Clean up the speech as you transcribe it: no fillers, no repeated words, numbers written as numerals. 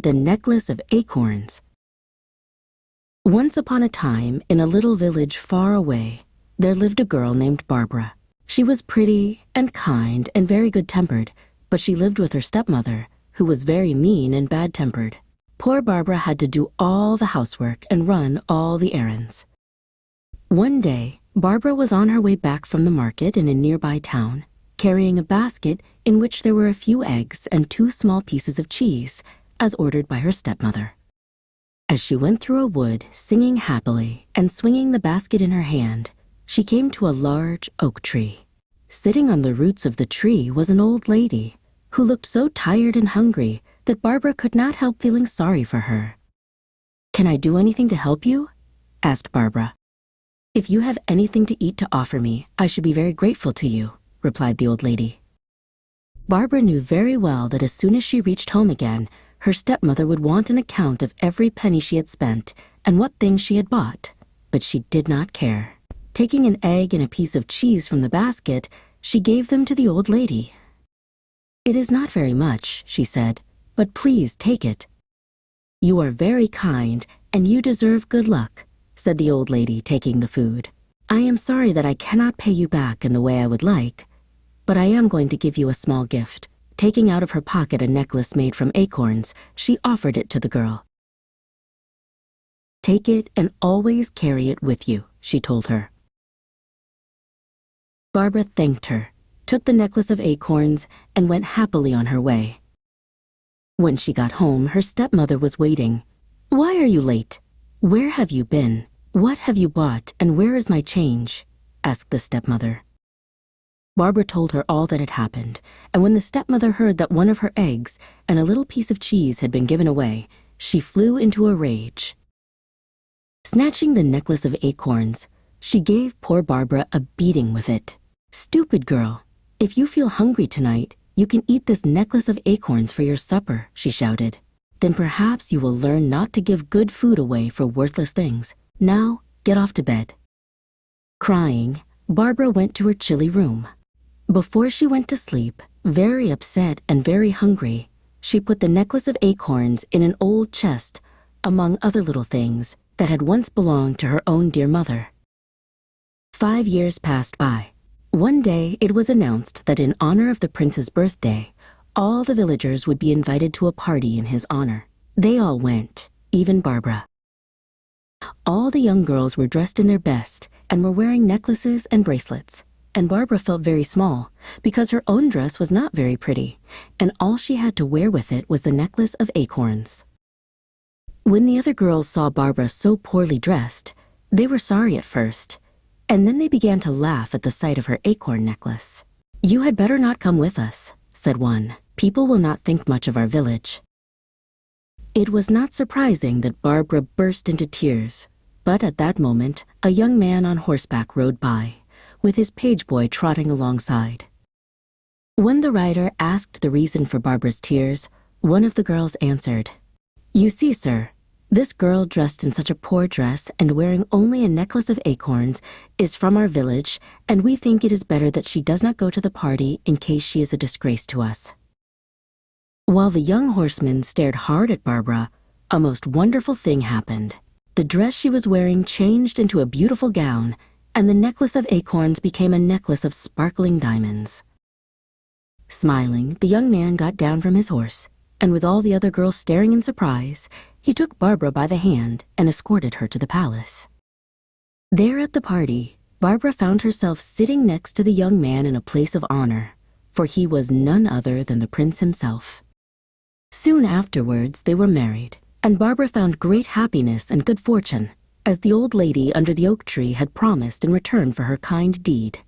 The Necklace of Acorns. Once upon a time, in a little village far away, there lived a girl named Barbara. She was pretty and kind and very good-tempered, but she lived with her stepmother, who was very mean and bad-tempered. Poor Barbara had to do all the housework and run all the errands. One day, Barbara was on her way back from the market in a nearby town, carrying a basket in which there were a few eggs and 2 small pieces of cheese, as ordered by her stepmother. As she went through a wood, singing happily and swinging the basket in her hand, she came to a large oak tree. Sitting on the roots of the tree was an old lady who looked so tired and hungry that Barbara could not help feeling sorry for her. "Can I do anything to help you?" asked Barbara. "If you have anything to eat to offer me, I should be very grateful to you," replied the old lady. Barbara knew very well that as soon as she reached home again, her stepmother would want an account of every penny she had spent and what things she had bought, but she did not care. Taking an egg and a piece of cheese from the basket, she gave them to the old lady. "It is not very much," she said, "but please take it." "You are very kind, and you deserve good luck," said the old lady, taking the food. "I am sorry that I cannot pay you back in the way I would like, but I am going to give you a small gift." Taking out of her pocket a necklace made from acorns, she offered it to the girl. "Take it and always carry it with you," she told her. Barbara thanked her, took the necklace of acorns, and went happily on her way. When she got home, her stepmother was waiting. "Why are you late? Where have you been? What have you bought, and where is my change?" asked the stepmother. Barbara told her all that had happened, and when the stepmother heard that one of her eggs and a little piece of cheese had been given away, she flew into a rage. Snatching the necklace of acorns, she gave poor Barbara a beating with it. "Stupid girl! If you feel hungry tonight, you can eat this necklace of acorns for your supper," she shouted. "Then perhaps you will learn not to give good food away for worthless things. Now, get off to bed." Crying, Barbara went to her chilly room. Before she went to sleep, very upset and very hungry, she put the necklace of acorns in an old chest, among other little things that had once belonged to her own dear mother. 5 years passed by. One day it was announced that in honor of the prince's birthday, all the villagers would be invited to a party in his honor. They all went, even Barbara. All the young girls were dressed in their best and were wearing necklaces and bracelets, and Barbara felt very small because her own dress was not very pretty, and all she had to wear with it was the necklace of acorns. When the other girls saw Barbara so poorly dressed, they were sorry at first, and then they began to laugh at the sight of her acorn necklace. "You had better not come with us," said one. "People will not think much of our village." It was not surprising that Barbara burst into tears, but at that moment a young man on horseback rode by, with his page boy trotting alongside. When the rider asked the reason for Barbara's tears, one of the girls answered, "You see, sir, this girl dressed in such a poor dress and wearing only a necklace of acorns is from our village, and we think it is better that she does not go to the party in case she is a disgrace to us." While the young horseman stared hard at Barbara, a most wonderful thing happened. The dress she was wearing changed into a beautiful gown, and the necklace of acorns became a necklace of sparkling diamonds. Smiling, the young man got down from his horse, and with all the other girls staring in surprise, he took Barbara by the hand and escorted her to the palace. There at the party, Barbara found herself sitting next to the young man in a place of honor, for he was none other than the prince himself. Soon afterwards, they were married, and Barbara found great happiness and good fortune, as the old lady under the oak tree had promised in return for her kind deed.